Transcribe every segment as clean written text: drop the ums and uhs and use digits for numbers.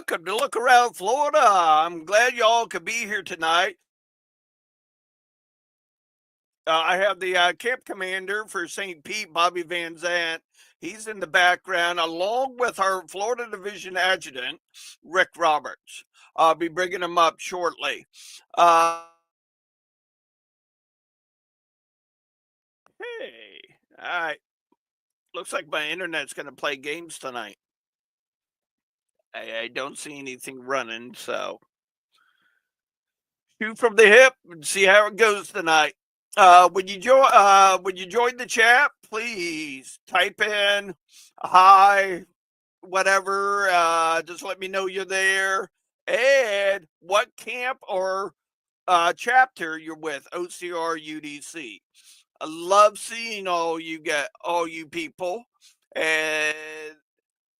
welcome to Look Around Florida. I'm glad y'all could be here tonight. I have the camp commander for St. Pete, Bobby Van Zant. He's in the background, along with our Florida Division adjutant, Rick Roberts. I'll be bringing him up shortly. Hey, all right. Looks like my internet's going to play games tonight. I don't see anything running, so shoot from the hip and see how it goes tonight. When you join the chat, please type in hi, whatever. Just let me know you're there and what camp or chapter you're with. OCR UDC. I love seeing all you people, and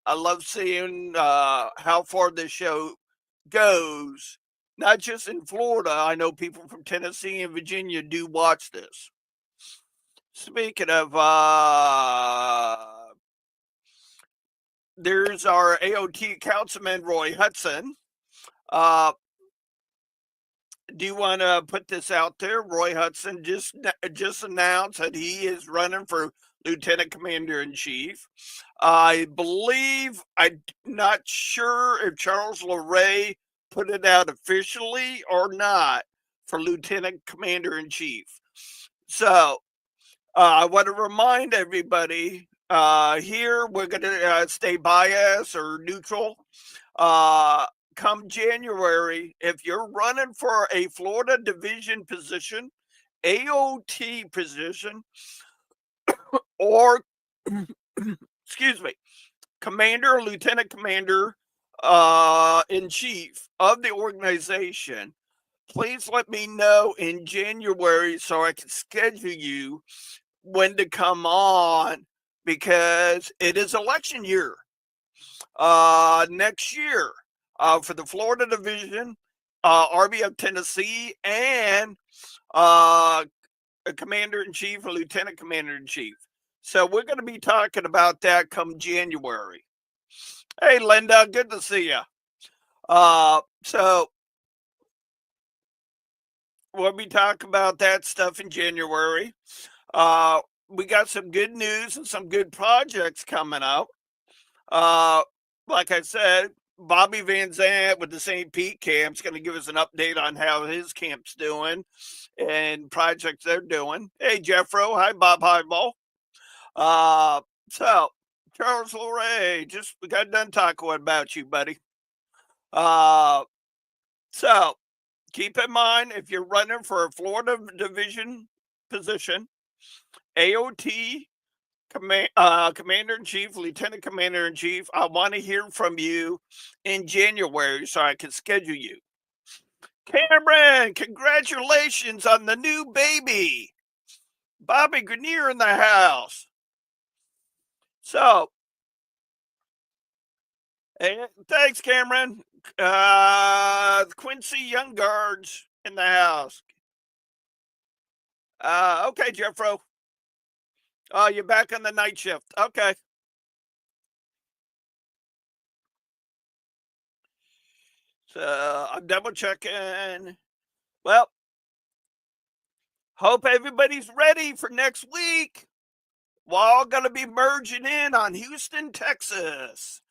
I love seeing how far this show goes. Not just in Florida. I know people from Tennessee and Virginia do watch this. Speaking of, there's our AOT councilman, Roy Hudson. Do you want to put this out there? Roy Hudson just announced that he is running for lieutenant commander in chief. I believe, I'm not sure if Charles LeRae put it out officially or not for lieutenant commander in chief. So I want to remind everybody here we're going to stay biased or neutral. Come January, if you're running for a Florida division position, AOT position, or excuse me, commander or lieutenant commander in chief of the organization, please let me know in January so I can schedule you when to come on, because it is election year next year for the Florida division, RBF Tennessee, and a commander in chief, a lieutenant commander in chief. So we're going to be talking about that come January. Hey, Linda, good to see you. So we'll be talking about that stuff in January. We got some good news and some good projects coming up. Like I said, Bobby Van Zant with the St. Pete camp's going to give us an update on how his camp's doing and projects they're doing. Hey, Jeffro. Hi, Bob Highball. So, Charles LeRae, just we got done talking about you, buddy. So, keep in mind, if you're running for a Florida division position, AOT, commander in chief, lieutenant commander in chief, I want to hear from you in January so I can schedule you. Cameron, congratulations on the new baby. Bobby Grenier in the house. So, thanks, Cameron. Quincy Young Guards in the house. Okay, Jeffro. Oh, you're back on the night shift. Okay. So I'm double checking. Well, hope everybody's ready for next week. We're all going to be merging in on Houston, Texas.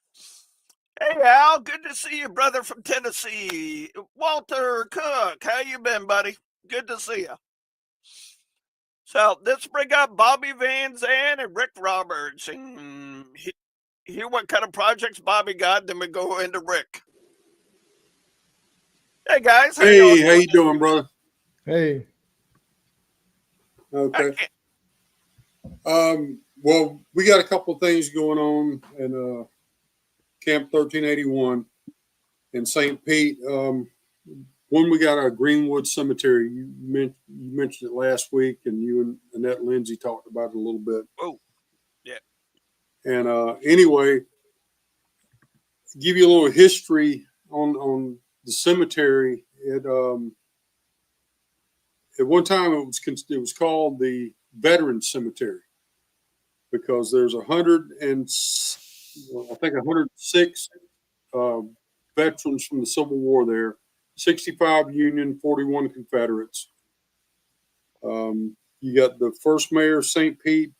Hey, Al, good to see you, brother from Tennessee. Walter Cook, how you been, buddy? Good to see you. So let's bring up Bobby Van Zant and Rick Roberts and hear what kind of projects Bobby got. Then we go into Rick. Hey, guys. How you doing, brother? Hey. Okay. Well, we got a couple of things going on in Camp 1381 in St. Pete. One, we got our Greenwood Cemetery. You mentioned it last week, and you and Annette Lindsay talked about it a little bit. Oh, yeah. And anyway, give you a little history on the cemetery. At one time, it was called the Veteran Cemetery because there's 106 veterans from the Civil War there, 65 Union, 41 Confederates. You got the first mayor of St. Pete.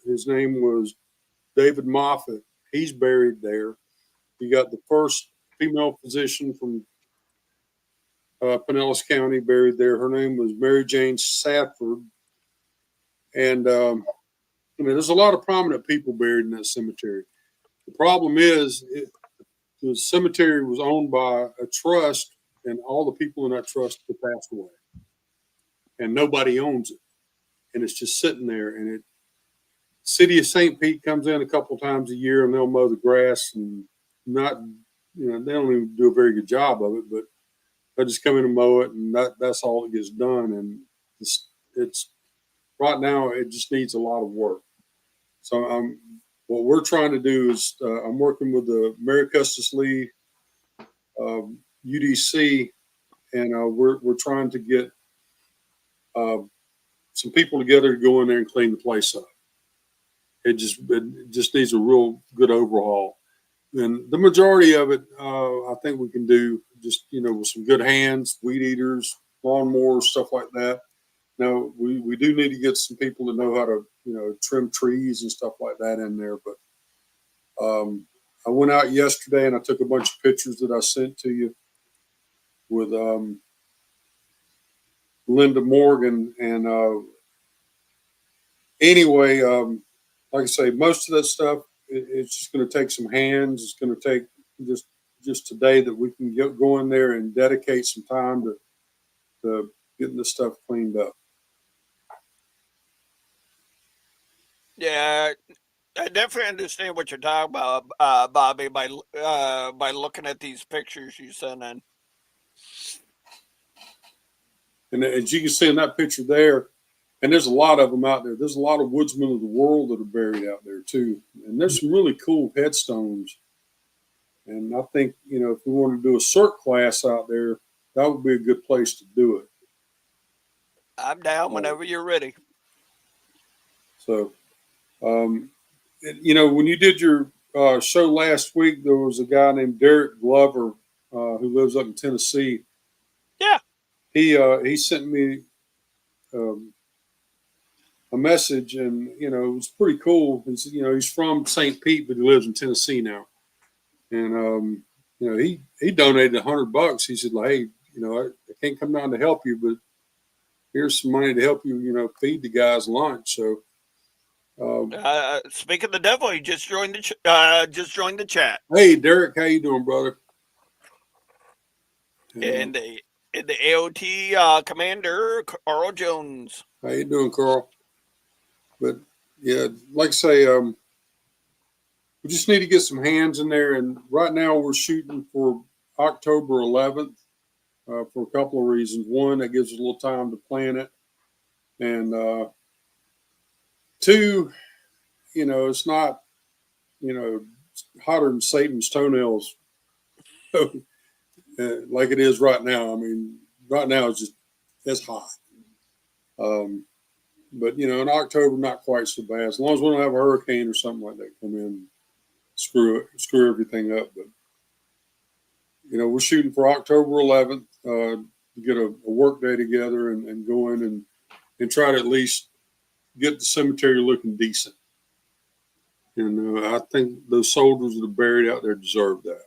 His name was David Moffett. He's buried there. You got the first female physician from Pinellas County buried there. Her name was Mary Jane Sadford. And, there's a lot of prominent people buried in that cemetery. The problem is the cemetery was owned by a trust, and all the people in that trust have passed away. And nobody owns it. And it's just sitting there. And City of St. Pete comes in a couple times a year and they'll mow the grass and not, they don't even do a very good job of it, but they just come in and mow it, and that's all that gets done. And it's right now, it just needs a lot of work. So what we're trying to do is I'm working with the Mary Custis Lee UDC, and we're trying to get some people together to go in there and clean the place up. It just needs a real good overhaul. And the majority of it, I think we can do just, with some good hands, weed eaters, lawnmowers, stuff like that. Now, we do need to get some people that know how to, trim trees and stuff like that in there. But I went out yesterday and I took a bunch of pictures that I sent to you with Linda Morgan. And anyway, like I say, most of that stuff, it's just going to take some hands. It's going to take just today that we can go in there and dedicate some time to getting this stuff cleaned up. Yeah, I definitely understand what you're talking about, Bobby, by looking at these pictures you sent in. And as you can see in that picture there, and there's a lot of them out there. There's a lot of woodsmen of the world that are buried out there too. And there's some really cool headstones. And I think, if we want to do a CERT class out there, that would be a good place to do it. I'm down whenever you're ready. So, when you did your show last week, there was a guy named Derek Glover who lives up in Tennessee. Yeah. He sent me a message, and it was pretty cool. He's from St. Pete, but he lives in Tennessee now. And he donated $100. He said, "Hey, I can't come down to help you, but here's some money to help you, feed the guys lunch." So, speak of the devil, he just joined the chat. Hey, Derek, how you doing, brother? And the AOT commander, Carl Jones. How you doing, Carl? But yeah, like I say, we just need to get some hands in there. And right now we're shooting for October 11th for a couple of reasons. One, that gives us a little time to plan it. And two, it's not, hotter than Satan's toenails like it is right now. I mean, right now it's hot. But, in October, not quite so bad. As long as we don't have a hurricane or something like that come in, screw everything up. But, we're shooting for October 11th to get a work day together and go in and try to at least get the cemetery looking decent. And I think those soldiers that are buried out there deserve that.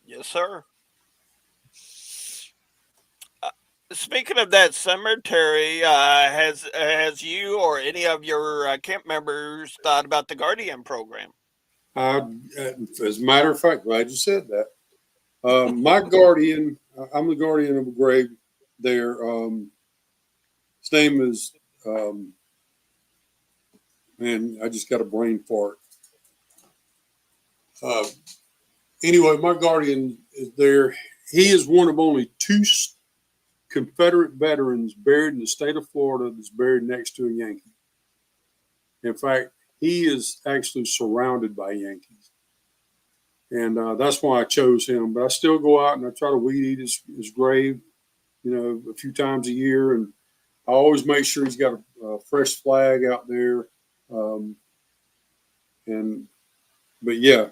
Yes, sir. Speaking of that cemetery, has you or any of your camp members thought about the Guardian program? As a matter of fact, glad you said that. My guardian, I'm the guardian of a grave there. His name is, man, I just got a brain fart. Anyway, my guardian is there. He is one of only 2 Confederate veterans buried in the state of Florida that's buried next to a Yankee. In fact, he is actually surrounded by Yankees. And that's why I chose him. But I still go out and I try to weed eat his grave, a few times a year. And I always make sure he's got a fresh flag out there. But yeah,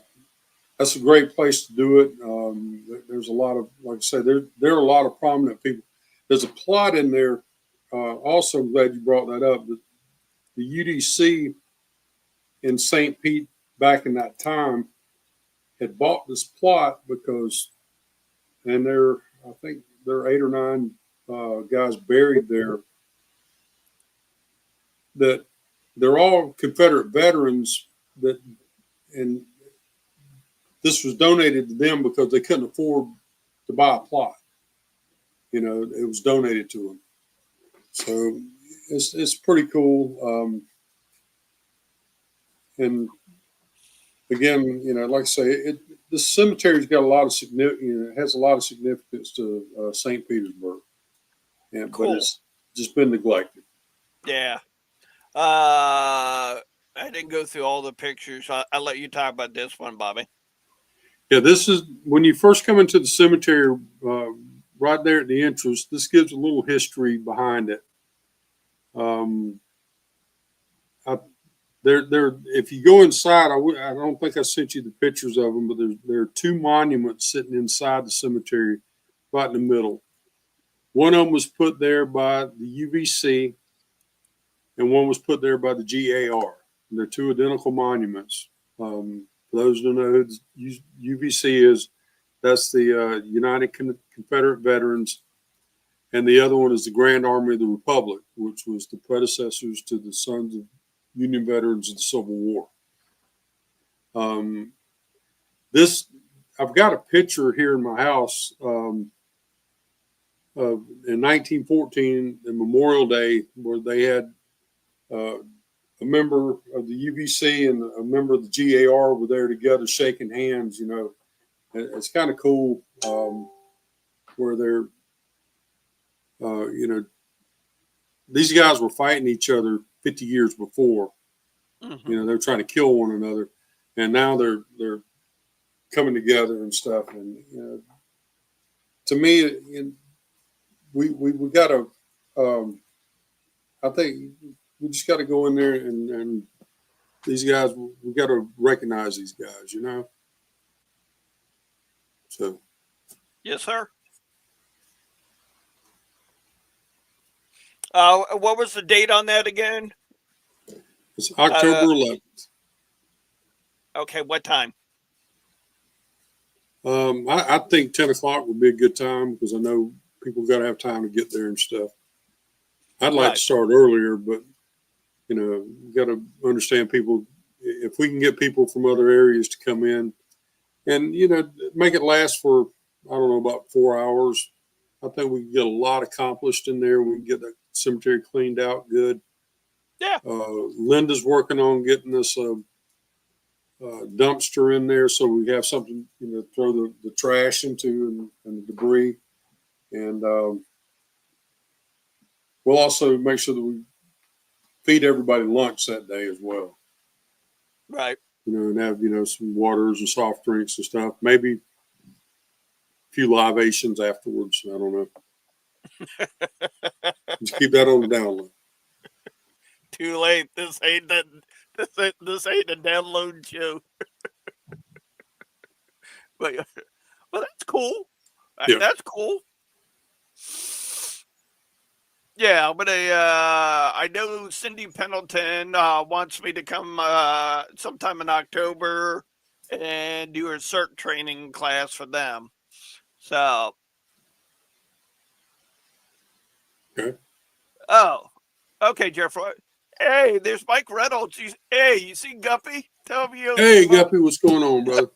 that's a great place to do it. There's a lot of, like I said, there are a lot of prominent people. There's a plot in there. Also, I'm glad you brought that up. The UDC in St. Pete back in that time had bought this plot because, and I think there are 8 or 9 guys buried there that they're all Confederate veterans that, and this was donated to them because they couldn't afford to buy a plot. You know, it was donated to them. So it's pretty cool. And again, you know, like I say, the cemetery's got a lot of significance. You know, it has a lot of significance to St. Petersburg, Cool. But it's just been neglected. Yeah. I didn't go through all the pictures. I'll let you talk about this one, Bobby. Yeah, this is when you first come into the cemetery, right there at the entrance. This gives a little history behind it. If you go inside, I don't think I sent you the pictures of them, but there are 2 monuments sitting inside the cemetery, right in the middle. One of them was put there by the UVC, and one was put there by the GAR. And they're 2 identical monuments. For those who don't know who UVC is, that's the United Confederate Veterans, and the other one is the Grand Army of the Republic, which was the predecessors to the Sons of Union Veterans of the Civil War. I've got a picture here in my house in 1914, the Memorial Day, where they had a member of the UVC and a member of the GAR were there together shaking hands. You know, it's kind of cool where they're, you know, these guys were fighting each other 50 years before. Mm-hmm. You know, they're trying to kill one another, and now they're coming together and stuff. And you know, to me, we got to. I think we just got to go in there and these guys. We got to recognize these guys. You know. So. Yes, sir. What was the date on that again? It's October 11th. Okay, what time? I think 10 o'clock would be a good time because I know people got to have time to get there and stuff. I'd like to start earlier, but you know, you got to understand people. If we can get people from other areas to come in, and you know, make it last for I don't know about 4 hours, I think we can get a lot accomplished in there. We can get that cemetery cleaned out good. Yeah. Linda's working on getting us a dumpster in there so we have something, you know, throw the trash into and the debris. And we'll also make sure that we feed everybody lunch that day as well. Right. You know, and have, you know, some waters and soft drinks and stuff. Maybe a few libations afterwards. I don't know. Just keep that on the down low. Too late. This ain't a download show. But well, that's cool. Yeah. That's cool. Yeah, but I know Cindy Pendleton wants me to come sometime in October and do a CERT training class for them. So. Okay. Oh, okay, Jeff. Hey, there's Mike Reynolds. You see Guppy? Tell me. Hey, Guppy, what's going on, brother?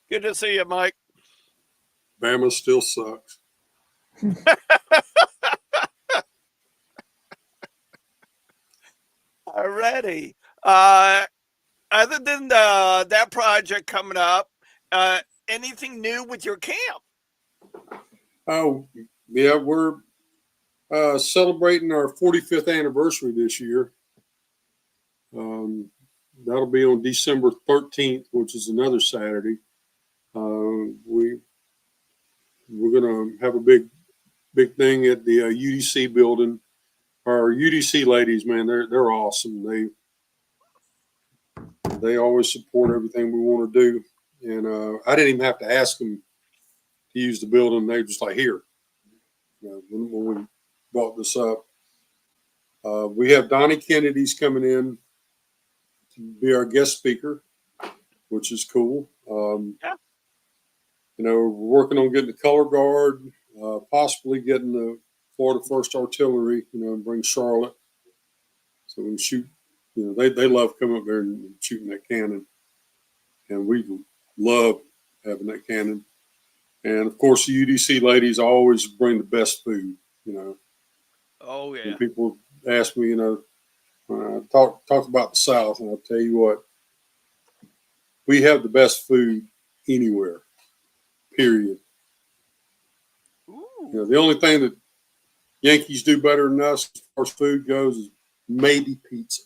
Good to see you, Mike. Bama still sucks. Alrighty. Other than that project coming up, anything new with your camp? Oh, yeah, we're celebrating our 45th anniversary this year. That'll be on December 13th, which is another Saturday. We're going to have a big thing at the UDC building. Our UDC ladies, man, they're awesome. They always support everything we want to do. And I didn't even have to ask them to use the building. They were just like, here. When we brought this up. We have Donnie Kennedy's coming in to be our guest speaker, which is cool. Yeah. We're working on getting the color guard, possibly getting the Florida 1st Artillery, and bring Charlotte so we can shoot. They love coming up there and shooting that cannon, and we love having that cannon. And of course, the UDC ladies always bring the best food. Oh yeah. And people ask me, talk about the South, and I'll tell you what, we have the best food anywhere. Period. Ooh. The only thing that Yankees do better than us as far as food goes is maybe pizza.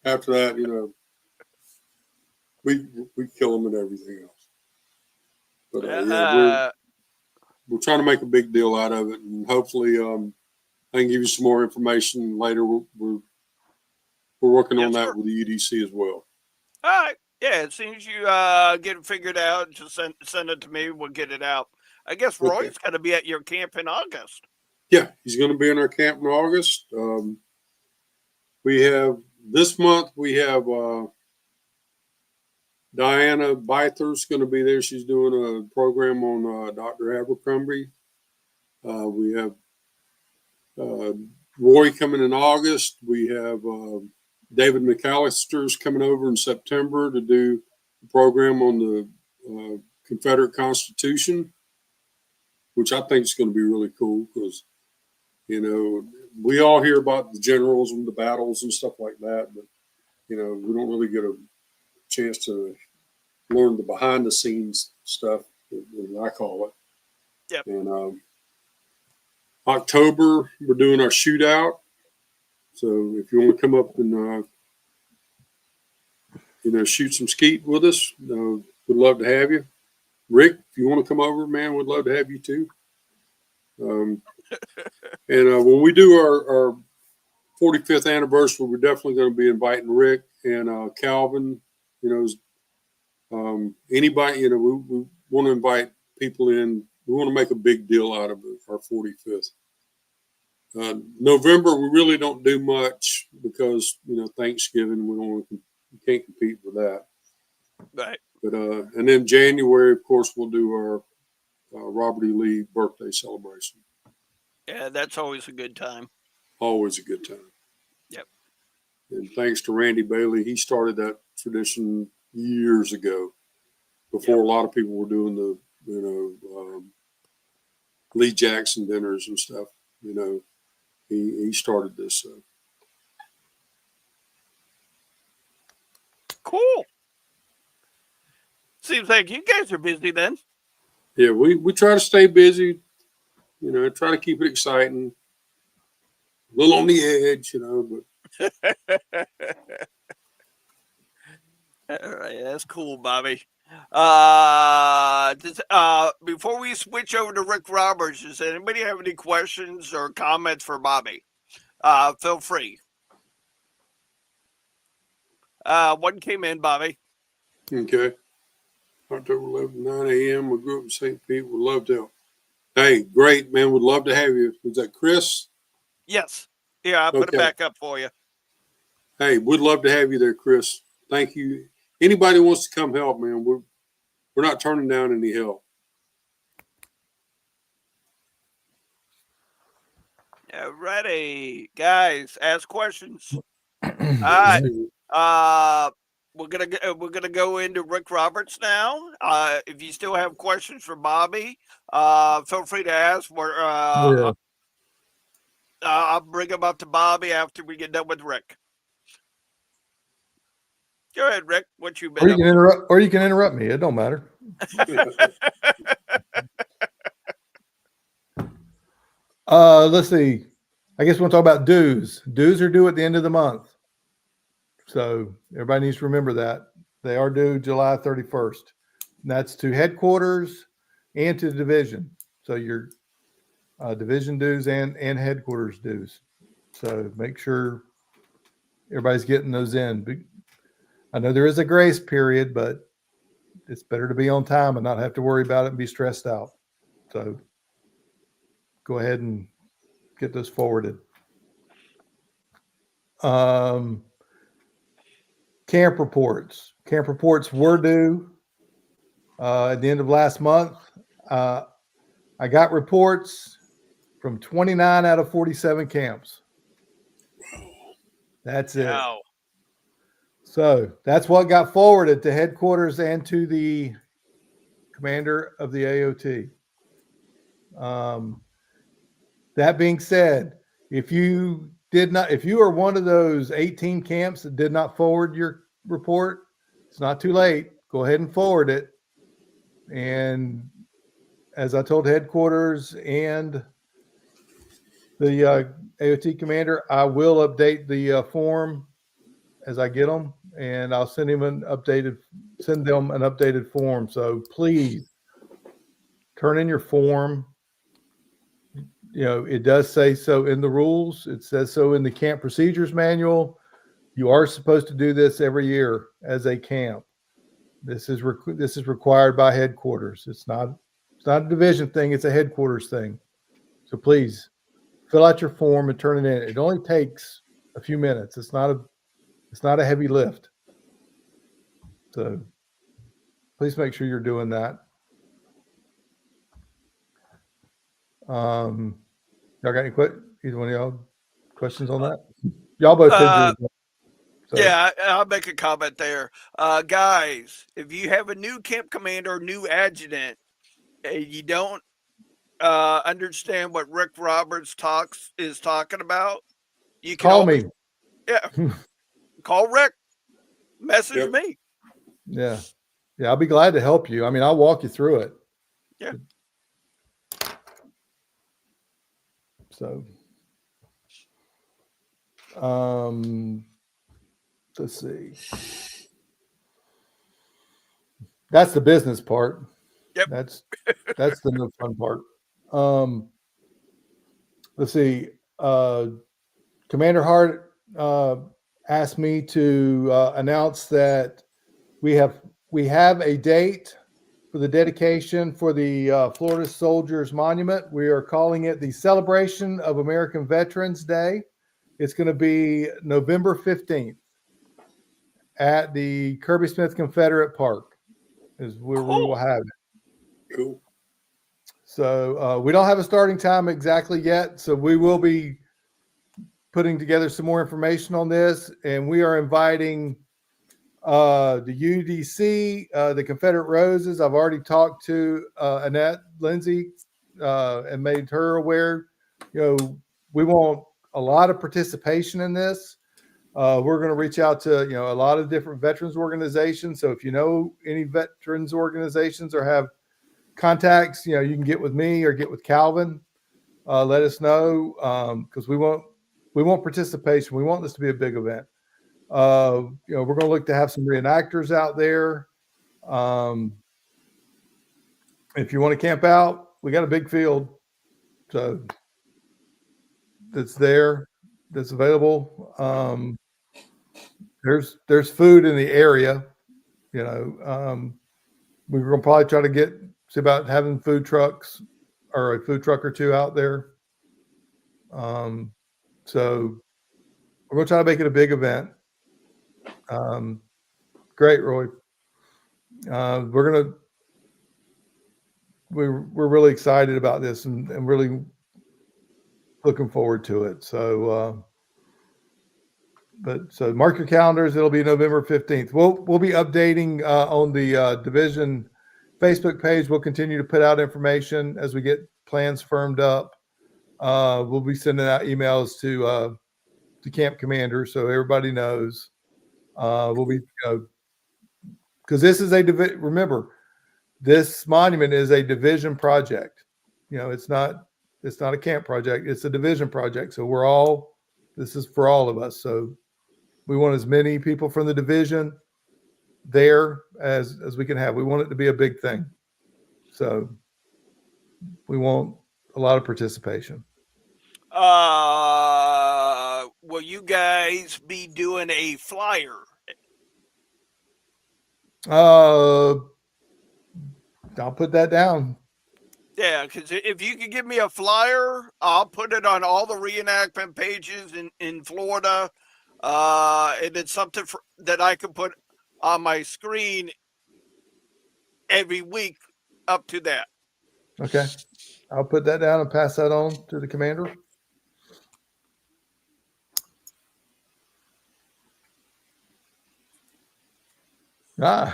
After that, we kill them and everything else. But we're trying to make a big deal out of it, and hopefully, I can give you some more information later. We're working on that with the UDC as well. All right. Yeah, as soon as you get it figured out, just send it to me. We'll get it out. I guess Roy's going to be at your camp in August. Yeah, he's going to be in our camp in August. We have this month. We have Diana Byther's going to be there. She's doing a program on Dr. Abercrombie. We have Roy coming in August. We have David McAllister's coming over in September to do a program on the Confederate Constitution, which I think is going to be really cool because, we all hear about the generals and the battles and stuff like that, but, we don't really get a chance to learn the behind the scenes stuff, as I call it. Yep. And October, we're doing our shootout. So if you want to come up and, shoot some skeet with us, we'd love to have you. Rick, if you want to come over, man, we'd love to have you too. And when we do our 45th anniversary, we're definitely going to be inviting Rick and Calvin. Anybody, we want to invite people in. We want to make a big deal out of it, our 45th. November, we really don't do much because, Thanksgiving, we can't compete with that. Right. But, and then January, of course, we'll do our Robert E. Lee birthday celebration. Yeah, that's always a good time. Always a good time. Yep. And thanks to Randy Bailey, he started that tradition years ago before a lot of people were doing the, Lee Jackson dinners and stuff. He started this. Cool. Seems like you guys are busy then. Yeah, we try to stay busy, try to keep it exciting. A little on the edge, but. All right, that's cool, Bobby. Before we switch over to Rick Roberts, does anybody have any questions or comments for Bobby? Feel free. One came in, Bobby. Okay. October 11th, 9 a.m. We grew up in St. Pete. Would love to. Hey, great, man. Would love to have you. Was that Chris? Yes. Yeah, I put it back up for you. Hey, would love to have you there, Chris. Thank you. Anybody wants to come help, man, we're not turning down any help. All righty, guys, ask questions. All right. We're gonna go into Rick Roberts now. If you still have questions for Bobby, feel free to ask. I'll bring them up to Bobby after we get done with Rick. Go ahead, Rick. What you been? Or you can interrupt me. It don't matter. Let's see. I guess we'll talk about dues. Dues are due at the end of the month. So everybody needs to remember that. They are due July 31st. And that's to headquarters and to the division. So your division dues and headquarters dues. So make sure everybody's getting those in. I know there is a grace period, but it's better to be on time and not have to worry about it and be stressed out. So go ahead and get those forwarded. Camp reports. Camp reports were due at the end of last month. I got reports from 29 out of 47 camps. That's it. Wow. So that's what got forwarded to headquarters and to the commander of the AOT. That being said, if you are one of those 18 camps that did not forward your report, it's not too late. Go ahead and forward it. And as I told headquarters and the AOT commander, I will update the form as I get them, and I'll send them an updated form. So please turn in your form. You know, it does say so in the rules. It says so in the camp procedures manual. You are supposed to do this every year as a camp. This is required by headquarters. It's not a division thing. It's a headquarters thing. So please fill out your form and turn it in. It only takes a few minutes. It's not a heavy lift. So please make sure you're doing that. Y'all got any either one of y'all questions on that? Y'all both said yours. So. Yeah, I'll make a comment there. Guys, if you have a new camp commander, new adjutant, and you don't understand what Rick Roberts is talking about, you can call me. Yeah. Call Rick. Message me. Yeah. Yeah, I'll be glad to help you. I mean, I'll walk you through it. Yeah. So, let's see. That's the business part. Yep. That's the no fun part. Let's see. Commander Hart asked me to announce that we have a date for the dedication for the Florida Soldiers Monument. We are calling it the Celebration of American Veterans Day. It's going to be November 15th at the Kirby Smith Confederate Park is where we will have it. Cool. So we don't have a starting time exactly yet. So we will be putting together some more information on this, and we are inviting the UDC, the Confederate Roses. I've already talked to Annette Lindsay and made her aware. You know, we want a lot of participation in this. We're going to reach out to, you know, a lot of different veterans organizations. So if you know any veterans organizations or have contacts, you know, you can get with me or get with Calvin. Let us know because we want participation. We want this to be a big event. You know, we're going to look to have some reenactors out there. If you want to camp out, we got a big field, so that's there, that's available. There's food in the area. You know, we're going to probably try to see about having food trucks or a food truck or two out there. So we're going to try to make it a big event. Great, Roy. We're really excited about this and really looking forward to it. So, so mark your calendars. It'll be November 15th. We'll be updating on the division Facebook page. We'll continue to put out information as we get plans firmed up. We'll be sending out emails to camp commanders so everybody knows. We'll be, because this is remember, this monument is a division project. You know, it's not a camp project. It's a division project. So this is for all of us. So we want as many people from the division there as we can have. We want it to be a big thing. So we want a lot of participation. Will you guys be doing a flyer? I'll put that down. Yeah, because if you could give me a flyer, I'll put it on all the reenactment pages in Florida. And it's something that I can put on my screen every week up to that. Okay. I'll put that down and pass that on to the commander. Yeah,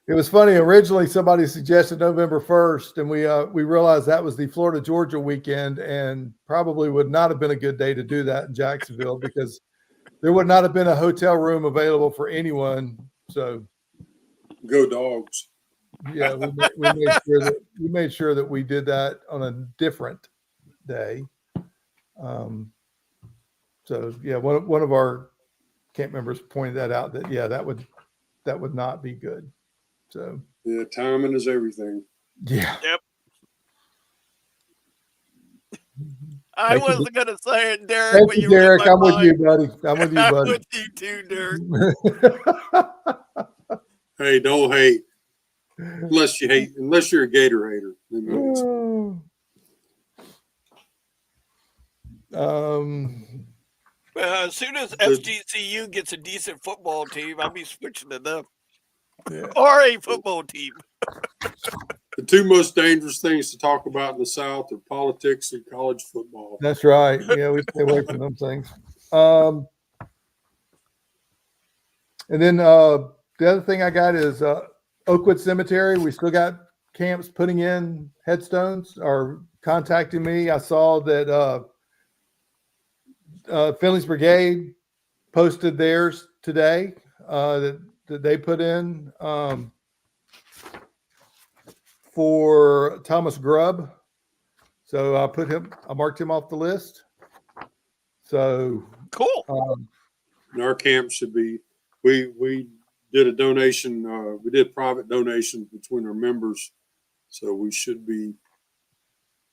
it was funny. Originally, somebody suggested November 1st, and we realized that was the Florida Georgia weekend, and probably would not have been a good day to do that in Jacksonville because there would not have been a hotel room available for anyone. So, Go Dogs. yeah, we made sure that we did that on a different day. So yeah, one of our camp members pointed that out. That yeah, that would not be good. So Yeah, timing is everything. yeah. Yep. I wasn't going to say it, Derek. Thank but you, read Derek. my I'm with mind. you, buddy. I'm with you, I'm buddy. with you too, Derek. Hey, don't hate unless you're a Gator hater. Then maybe As soon as FGCU gets a decent football team, I'll be switching to them. Yeah. Or a football team. the two most dangerous things to talk about in the South are politics and college football. That's right. Yeah, we stay away from them things. And then the other thing I got is Oakwood Cemetery. We still got camps putting in headstones or contacting me. I saw that Finley's Brigade posted theirs today that they put in for Thomas Grubb. So I marked him off the list. So cool. And our camp should be, we did a donation, we did private donations between our members. So we should be,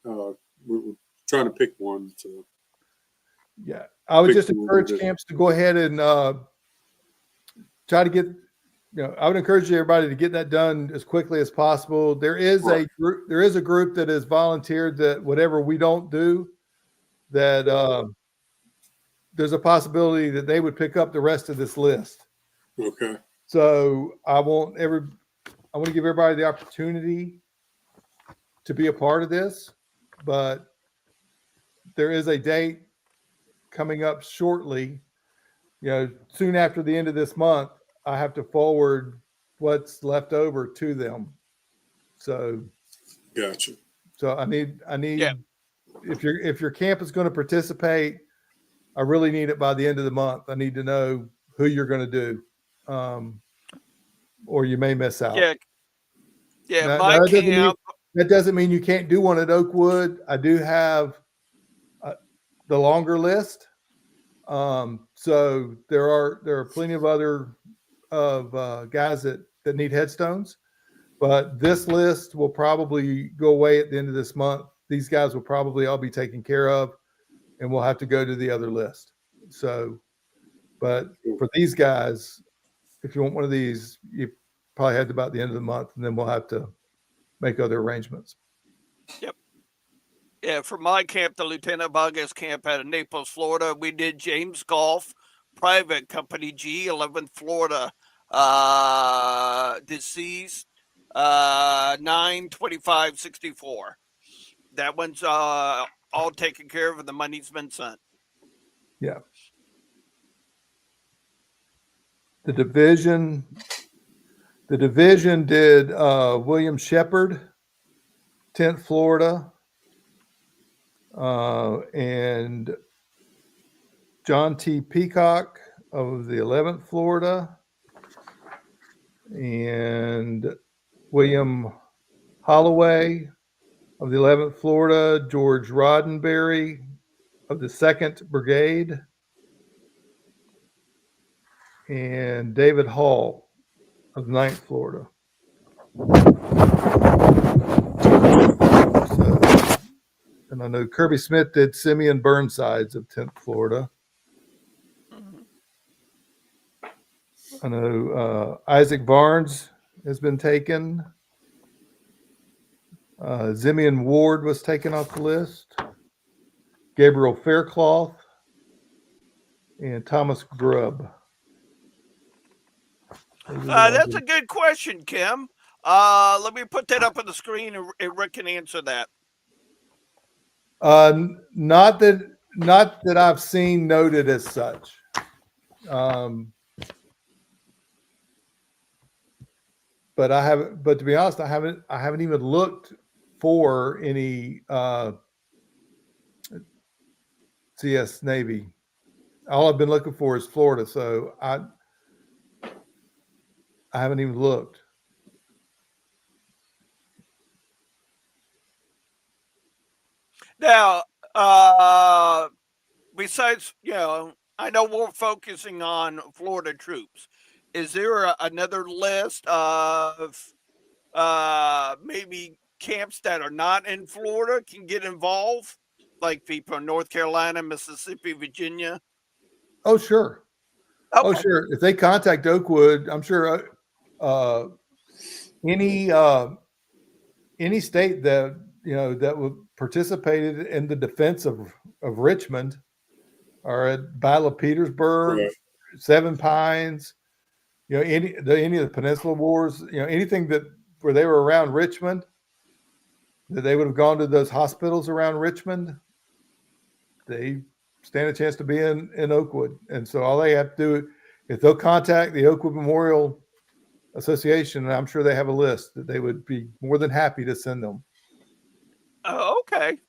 we're trying to pick one. So yeah, I would just encourage camps to go ahead and try to get, I would encourage everybody to get that done as quickly as possible. There is a group that has volunteered that whatever we don't do, that there's a possibility that they would pick up the rest of this list. Okay. So I want to give everybody the opportunity to be a part of this, but there is a date coming up shortly, soon after the end of this month. I have to forward what's left over to them. So gotcha. So I need yeah. if your camp is going to participate, I really need it by the end of the month. I need to know who you're going to do. Or you may miss out. Yeah. Yeah. Now, my camp. That doesn't mean you can't do one at Oakwood. I do have the longer list. So there are plenty of other guys that need headstones, but this list will probably go away at the end of this month. These guys will probably all be taken care of, and we'll have to go to the other list. So, but for these guys, if you want one of these, you probably had about the end of the month, and then we'll have to make other arrangements. Yep. Yeah, for my camp, the Lieutenant Vargas camp out of Naples, Florida, we did James Golf, Private Company G, 11th Florida, deceased, 9/25/64. That one's all taken care of, and the money's been sent. Yeah. The division did William Shepard, 10th Florida, and John T. Peacock of the 11th Florida, and William Holloway of the 11th Florida, George Roddenberry of the 2nd Brigade, and David Hall of 9th Florida. And I know Kirby Smith did Simeon Burnsides of 10th Florida. I know Isaac Barnes has been taken. Zimian Ward was taken off the list. Gabriel Faircloth and Thomas Grubb. That's a good question, Kim. Let me put that up on the screen, and Rick can answer that. Not that I've seen noted as such. But I haven't. But to be honest, I haven't even looked for any CS Navy. All I've been looking for is Florida, so I haven't even looked. Now, besides, I know we're focusing on Florida troops. Is there another list of maybe camps that are not in Florida can get involved, like people in North Carolina, Mississippi, Virginia? Oh, sure. Okay. Oh, sure. If they contact Oakwood, I'm sure any state that that would participated in the defense of Richmond, or at Battle of Petersburg, Right. Seven Pines, any of the Peninsula Wars, anything where they were around Richmond, that they would have gone to those hospitals around Richmond, they stand a chance to be in Oakwood. And so all they have to do, if they'll contact the Oakwood Memorial Association, and I'm sure they have a list, that they would be more than happy to send them. Oh, okay.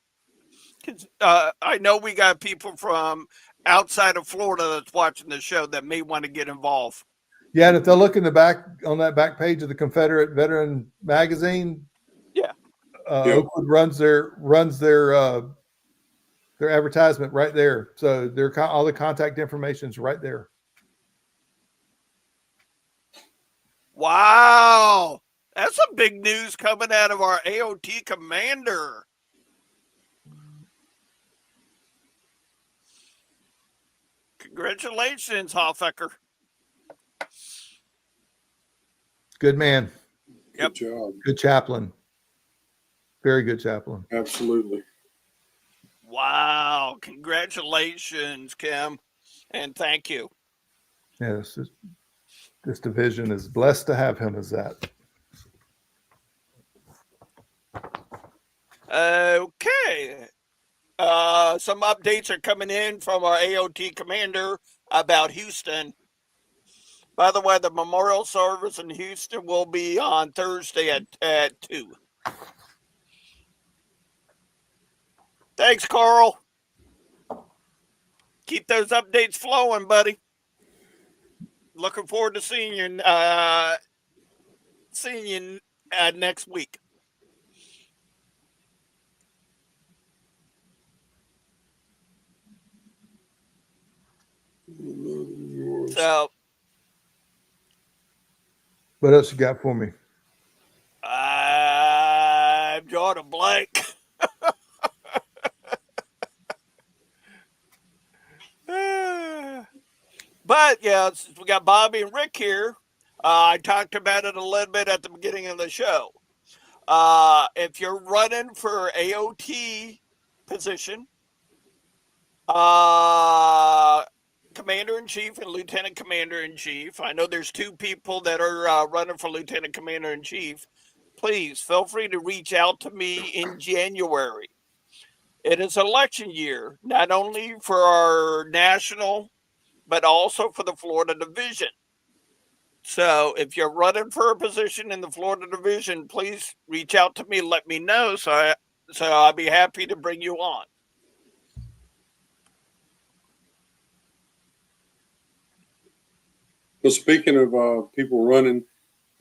'Cause, I know we got people from outside of Florida that's watching the show that may want to get involved. Yeah, and if they'll look in the back on that back page of the Confederate Veteran Magazine, Yeah. Oakwood runs their advertisement right there. So all the contact information is right there. Wow. That's some big news coming out of our AOT commander. Congratulations, Hoffecker. Good man. Yep. Good job. Good chaplain. Very good chaplain. Absolutely. Wow. Congratulations, Kim. And thank you. Yes, this division is blessed to have him as that. Okay. Some updates are coming in from our AOT commander about Houston. By the way, the memorial service in Houston will be on Thursday at 2. Thanks, Carl. Keep those updates flowing, buddy. Looking forward to seeing you next week. So, what else you got for me? I'm drawing a blank. But yeah, since we got Bobby and Rick here, I talked about it a little bit at the beginning of the show. If you're running for AOT position, Commander-in-Chief and Lieutenant Commander-in-Chief, I know there's 2 people that are running for Lieutenant Commander-in-Chief. Please feel free to reach out to me in January. It is election year, not only for our national, but also for the Florida division. So if you're running for a position in the Florida division, please reach out to me. Let me know. So I'll be happy to bring you on. Well, speaking of people running,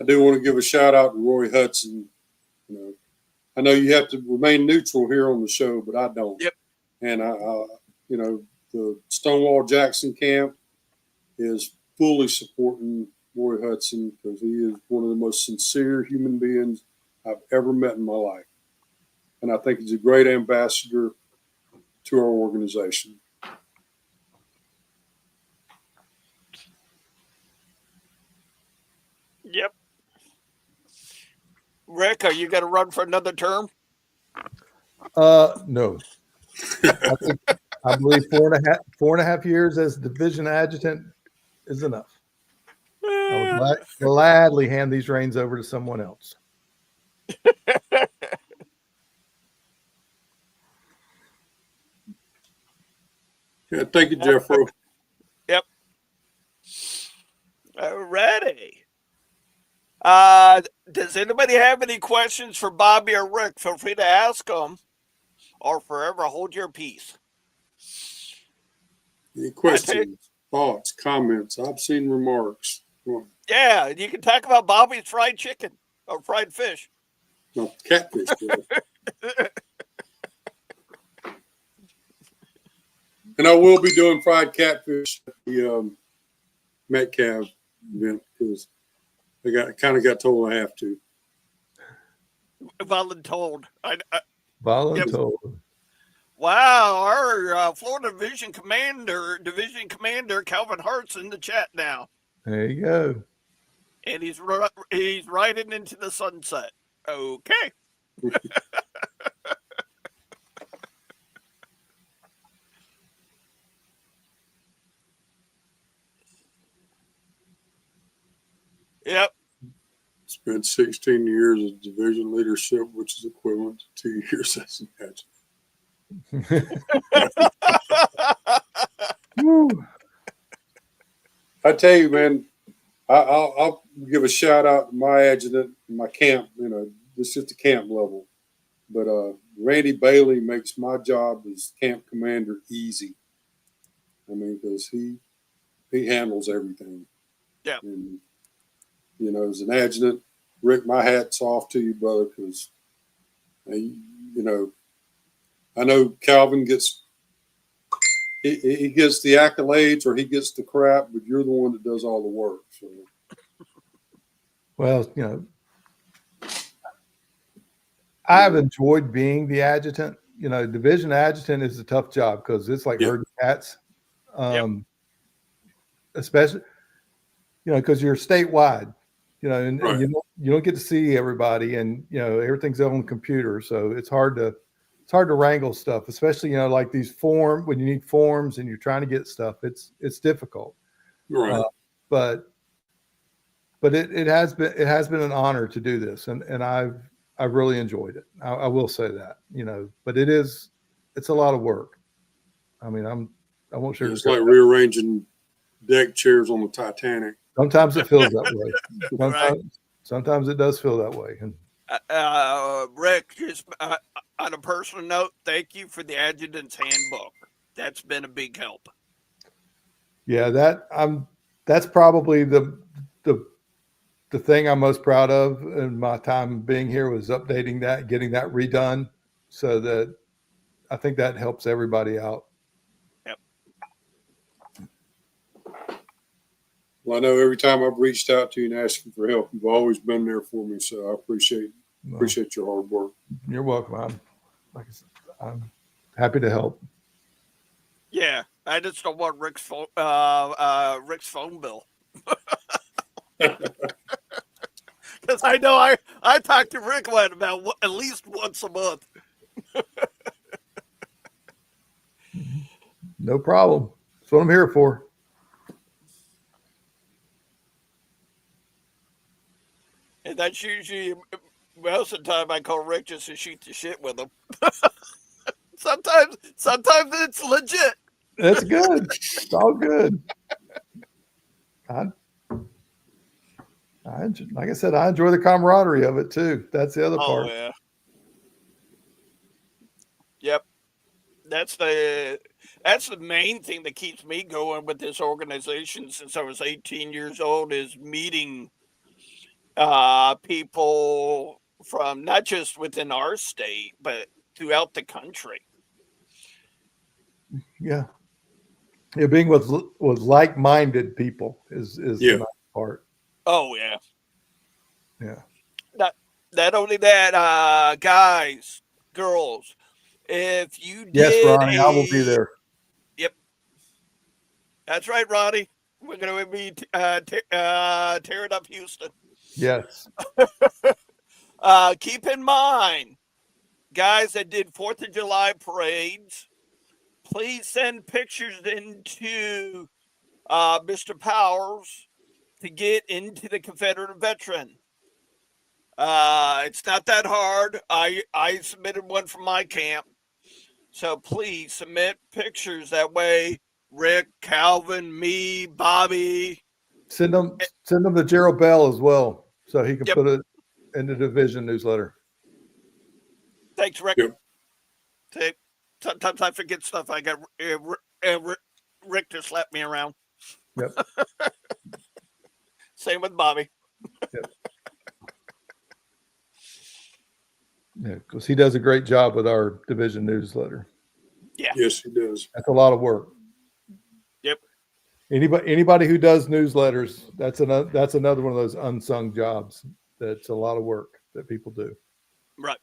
I do want to give a shout out to Roy Hudson. I know you have to remain neutral here on the show, but I don't. Yep. And the Stonewall Jackson camp is fully supporting Roy Hudson because he is one of the most sincere human beings I've ever met in my life. And I think he's a great ambassador to our organization. Yep. Rick, are you going to run for another term? No. I believe 4.5 years as division adjutant is enough. I would gladly hand these reins over to someone else. Yeah, thank you, Jeffro. Yep. Alrighty. Does anybody have any questions for Bobby or Rick? Feel free to ask them, or forever hold your peace. Any questions, thoughts, comments, obscene remarks? Well, Yeah, you can talk about Bobby's fried chicken or fried fish. no, catfish. And I will be doing fried catfish at the Metcalf event because I kind of got told I have to. Voluntold. Voluntold. Wow, our Florida Division Commander Calvin Hart's in the chat now, There you go. and he's riding into the sunset. Okay. Yep. Spent 16 years of division leadership, which is equivalent to 2 years as an adjutant. Woo. I tell you, man, I'll give a shout out to my adjutant, my camp. You know, this is just the camp level, but Randy Bailey makes my job as camp commander easy. I mean, because he handles everything. Yeah. And you know, as an adjutant, Rick, my hat's off to you, brother, because you know, I know Calvin gets. He gets the accolades or he gets the crap, but you're the one that does all the work. So. Well, you know, I've enjoyed being the adjutant. You know, division adjutant is a tough job because it's like herding cats. Especially, you know, because you're statewide. You know, and you don't get to see everybody, and you know everything's on the computer, so it's hard to wrangle stuff, especially, you know, like these when you need forms and you're trying to get stuff, it's difficult. Right. But it has been an honor to do this, and I've really enjoyed it. I will say that, you know, but it's a lot of work. I mean, I won't share. It's like rearranging deck chairs on the Titanic. Sometimes it feels that way. Sometimes it does feel that way. And Rick, just on a personal note, thank you for the adjutant's handbook. That's been a big help. Yeah, that's probably the thing I'm most proud of in my time being here was updating that, getting that redone, so that I think that helps everybody out. Yep. Well, I know every time I've reached out to you and asked you for help, you've always been there for me. So I appreciate your hard work. You're welcome. I'm happy to help. Yeah, I just don't want Rick's phone bill. Because I know I talk to Rick about at least once a month. No problem. That's what I'm here for. And that's usually most of the time I call Rick just to shoot the shit with him. Sometimes it's legit. That's good. It's all good. Like I said, I enjoy the camaraderie of it too. That's the other part. Oh yeah. Yep. That's the main thing that keeps me going with this organization since I was 18 years old is meeting people from not just within our state, but throughout the country. Yeah. Yeah, being with like-minded people is the nice part. Oh yeah. Yeah. Not only that, guys, girls, if you did yes, Ronnie, I will be there. Yep. That's right, Ronnie. We're going to be tearing up Houston. Yes. Keep in mind, guys that did 4th of July parades, please send pictures into Mr. Powers to get into the Confederate veteran. It's not that hard. I submitted one from my camp. So please submit pictures. That way, Rick, Calvin, me, Bobby. Send them to Gerald Bell as well, so he can Yep. put it in the division newsletter. Thanks, Rick. Yep. See, sometimes I forget stuff. I got Rick to slap me around. Yep. Same with Bobby. Yeah, because he does a great job with our division newsletter. Yes, he does. That's a lot of work. Yep. Anybody who does newsletters, that's another one of those unsung jobs. That's a lot of work that people do. Right.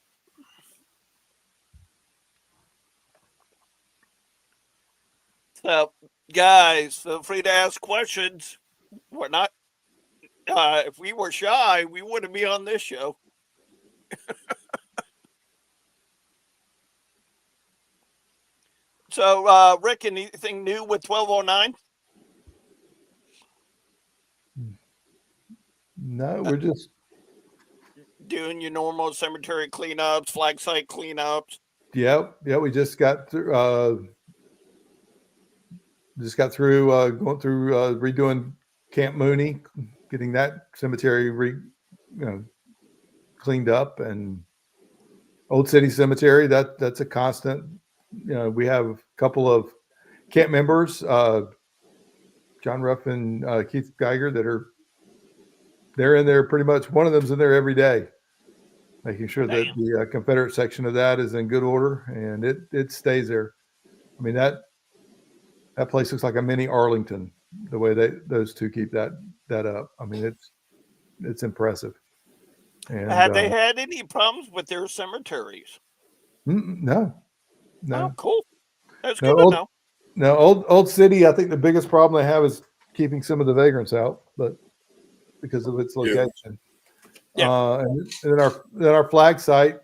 So, guys, feel free to ask questions. We're not. If we were shy, we wouldn't be on this show. So, Rick, anything new with 1209? No, we're just Doing your normal cemetery cleanups, flag site cleanups. yeah. We just got through. Going through redoing Camp Mooney, getting that cemetery cleaned up, and Old City Cemetery. That's a constant. We have a couple of camp members, John Ruff and Keith Geiger, they're in there pretty much. One of them's in there every day, making sure that the Confederate section of that is in good order, and it stays there. I mean, that place looks like a mini Arlington, the way those two keep that up. I mean, it's impressive. And Have they had any problems with their cemeteries? no. Oh, cool. That's No, good to know. No, Old City, I think the biggest problem they have is keeping some of the vagrants out, but because of its location. Yeah. And then our flag site,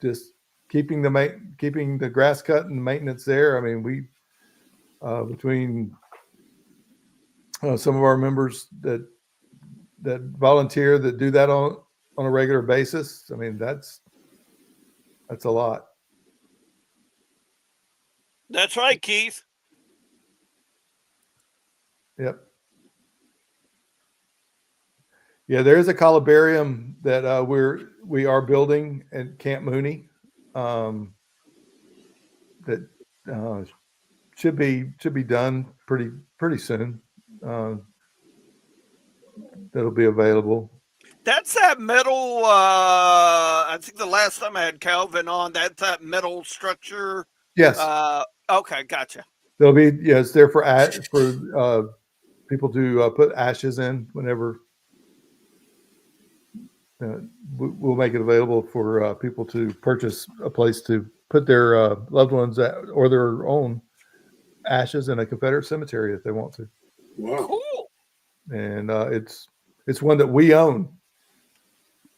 just keeping the grass cut and maintenance there. I mean, we between some of our members that volunteer that do that on a regular basis. I mean, that's a lot. That's right, Keith. Yep. Yeah, there is a columbarium that we are building at Camp Mooney. That should be done pretty soon. That'll be available. That's that metal. I think the last time I had Calvin on, that's that metal structure. Yes. Okay, gotcha. There'll be it's there for people to put ashes in whenever. We'll make it available for people to purchase a place to put their loved ones or their own ashes in a Confederate cemetery if they want to. Wow. Cool. And it's one that we own.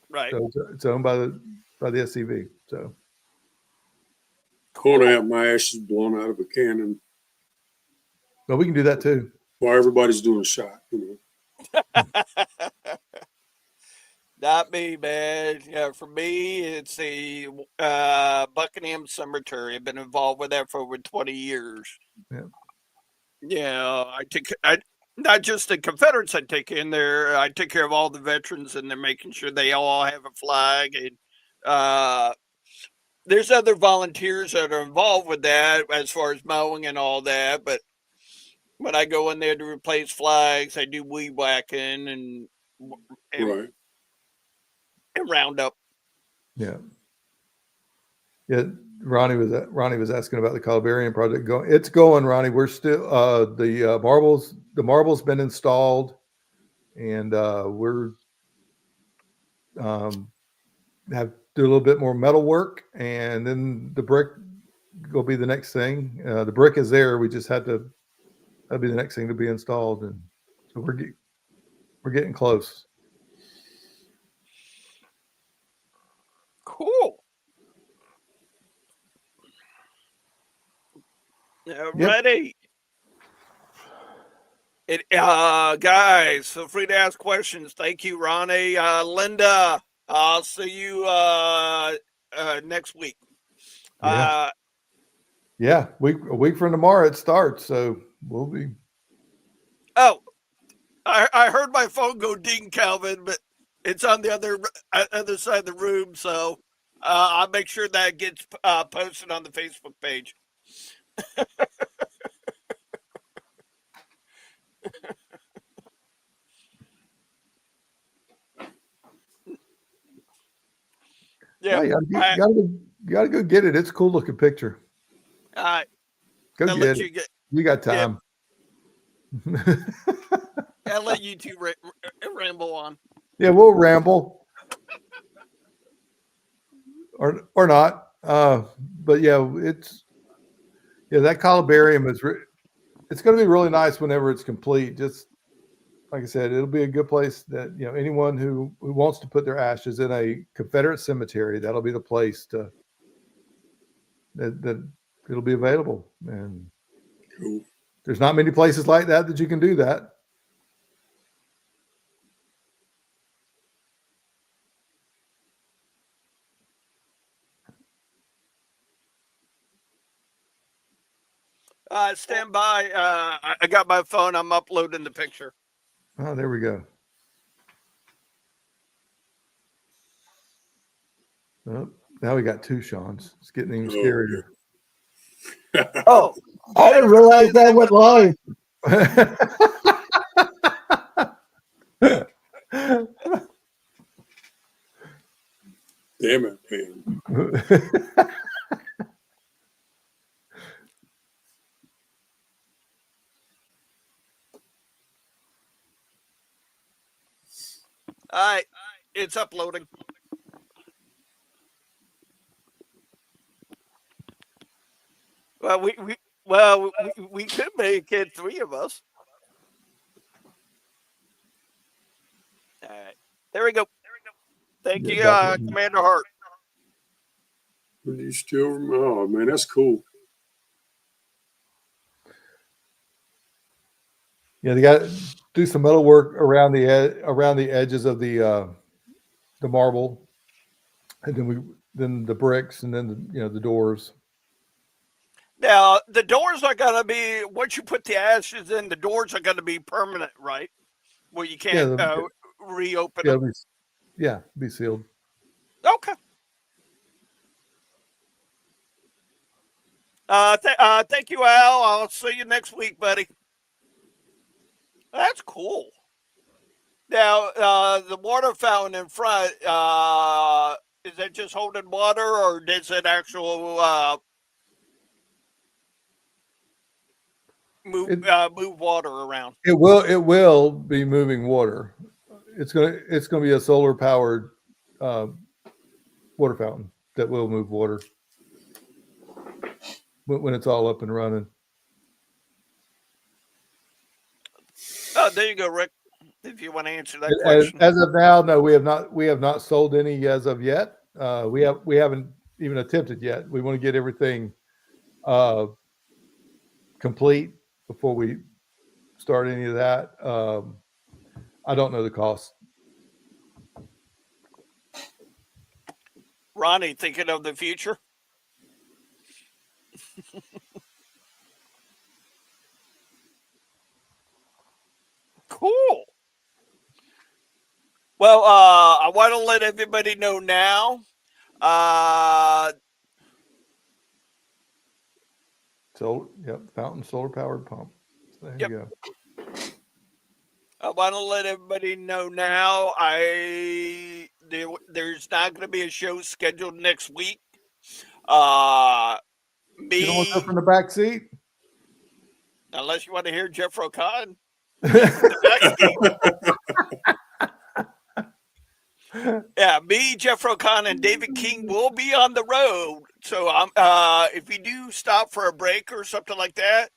Right. So it's owned by the SCV. So I want to have my ashes blown out of a cannon but we can do that too. while everybody's doing a shot. Not me, man. Yeah, for me, it's the Buckingham Cemetery. I've been involved with that for over 20 years. Yeah. Yeah, not just the Confederates I take in there. I take care of all the veterans, and they're making sure they all have a flag. And there's other volunteers that are involved with that as far as mowing and all that. But when I go in there to replace flags, I do weed whacking and Right. Roundup. Yeah. Ronnie was asking about the Columbarium project. It's going, Ronnie. We're still the marble's been installed, and we're have do a little bit more metal work, and then the brick will be the next thing. The brick is there. We just that'll be the next thing to be installed, and so we're getting close. Cool. Ready. Guys, feel free to ask questions. Thank you, Ronnie. Linda, I'll see you next week. Yeah. Yeah, a week from tomorrow it starts, so we'll be. Oh, I heard my phone go ding, Calvin, but it's on the other side of the room, so I'll make sure that gets posted on the Facebook page. Yeah, Oh, you gotta go get it. It's a cool looking picture. I Go I'll get let it. you get. You got Yeah, time. I'll let you two ramble on. Yeah, we'll ramble or not. But yeah, that columbarium is it's going to be really nice whenever it's complete. Just like I said, it'll be a good place that anyone who wants to put their ashes in a Confederate cemetery, that'll be the place that it'll be available. And Cool. there's not many places like that you can do that. Stand by. I got my phone. I'm uploading the picture. Oh, there we go. Oh, now we got two Seans. It's getting even scarier. Oh, I didn't realize that went live. Damn it, man. All right, it's uploading. Well, we could make it three of us. All right, there we go. Thank you, Commander Hart. You still? Oh man, that's cool. Yeah, they got to do some metal work around the edges of the marble, and then the bricks, and then the doors. Now the doors are gonna be once you put the ashes in. The doors are gonna be permanent, right? Well, you can't reopen them. Be sealed. Okay. Thank you, Al. I'll see you next week, buddy. That's cool. Now, the water fountain in front, is that just holding water, or is it actual move water around? It will be moving water. It's gonna be a solar powered water fountain that will move water when it's all up and running. Oh, there you go, Rick. If you want to answer that question. As of now, no, we have not sold any as of yet. We haven't even attempted yet. We want to get everything complete before we start any of that. I don't know the cost. Ronnie, thinking of the future? Cool. Well, I want to let everybody know now. Fountain solar powered pump. So there you go. I want to let everybody know now. There's not going to be a show scheduled next week. You don't want to go from the back seat, unless you want to hear Jeff Rocan. Yeah, me, Jeff Rocan, and David King will be on the road. So if we do stop for a break or something like that,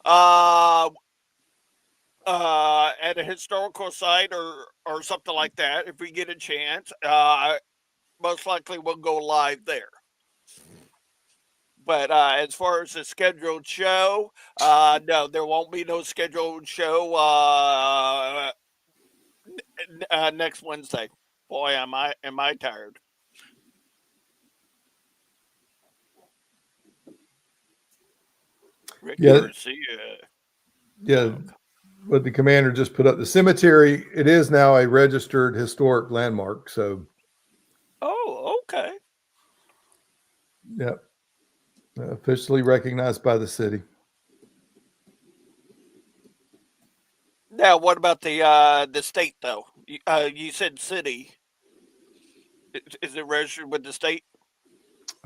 at a historical site or something like that, if we get a chance, most likely we'll go live there. But as far as the scheduled show, no, there won't be no scheduled show next Wednesday. Boy, am I tired. Rick, Yeah. see you. Yeah. What the commander just put up, the cemetery, it is now a registered historic landmark. So, Oh, okay. yeah, officially recognized by the city. Now, what about the state though? You said city. Is it registered with the state?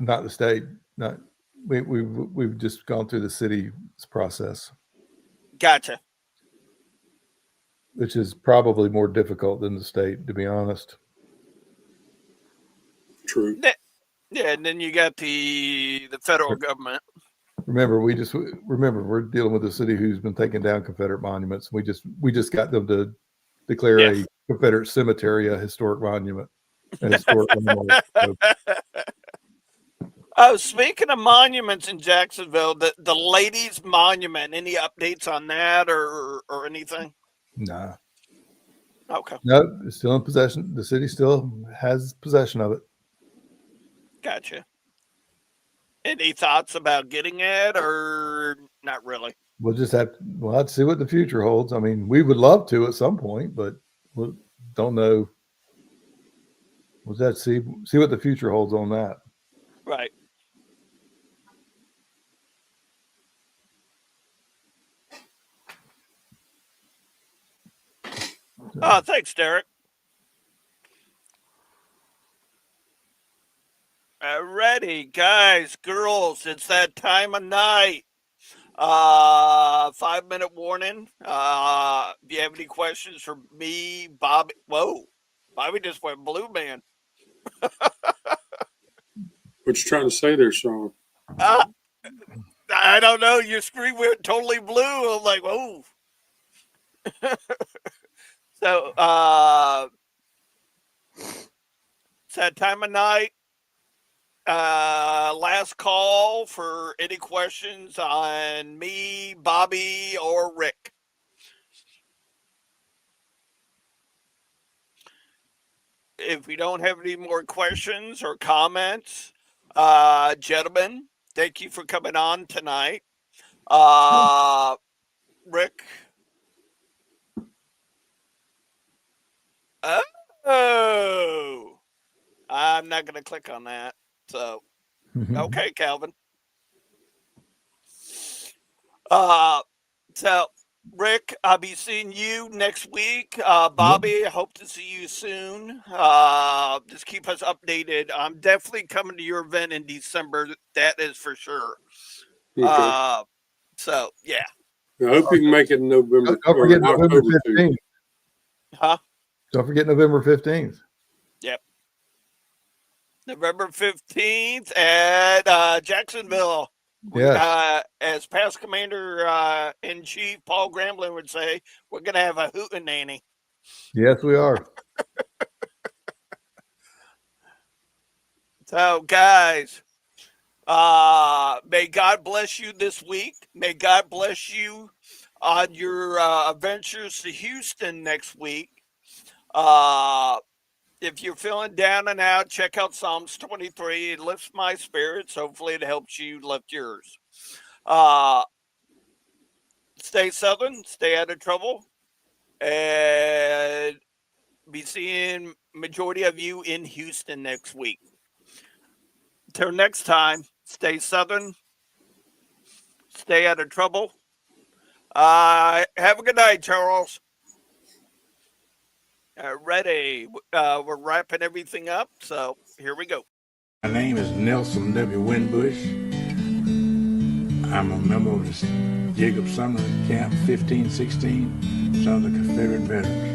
Not the state. Not we've just gone through the city's process, Gotcha. which is probably more difficult than the state, to be honest. True. Yeah, and then you got the federal government. Remember, we're dealing with a city who's been taking down Confederate monuments. We just got them to declare Yes. a Confederate cemetery a historic monument. A historic landmark. So, Oh, speaking of monuments in Jacksonville, the ladies' monument. Any updates on that or anything? nah, Okay, no, it's still in possession. The city still has possession of it. gotcha. Any thoughts about getting it or not really? We'll have to see what the future holds. I mean, we would love to at some point, but we don't know. We'll have to see what the future holds on that. Right. Oh, thanks, Derek. Alrighty, guys, girls, it's that time of night. 5-minute warning. If you have any questions for me, Bobby. Whoa, Bobby just went blue, man. What you trying to say there, Sean? I don't know. Your screen went totally blue. I'm like, whoa. So, it's that time of night. Last call for any questions on me, Bobby, or Rick. If we don't have any more questions or comments, gentlemen, thank you for coming on tonight. Rick. Oh, I'm not going to click on that. So, okay, Calvin. So Rick, I'll be seeing you next week. Bobby, I hope to see you soon. Just keep us updated. I'm definitely coming to your event in December. That is for sure. Okay. So yeah. I hope you can make it in November. Don't forget or November October, too. 15th. Huh? Don't forget November 15th. Yep. November 15th at Jacksonville. Yes. As past commander in chief Paul Gramblin would say, we're going to have a hootenanny. Yes, we are. So, guys, may God bless you this week. May God bless you on your adventures to Houston next week. If you're feeling down and out, check out Psalms 23. It lifts my spirits. Hopefully it helps you lift yours. Stay Southern, stay out of trouble, and be seeing majority of you in Houston next week. Till next time, stay Southern, stay out of trouble. Have a good night, Charles. Ready. We're wrapping everything up, so here we go. My name is Nelson W. Winbush. I'm a member of the Jacob Sumner Camp 1516 Sons of Confederate Veterans.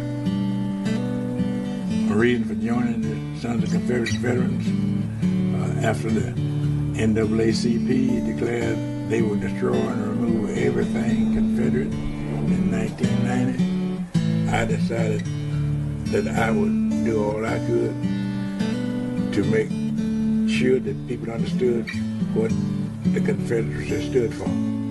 My reason for joining the Sons of Confederate Veterans after the NAACP declared they would destroy and remove everything Confederate in 1990, I decided that I would do all I could to make sure that people understood what the Confederacy stood for.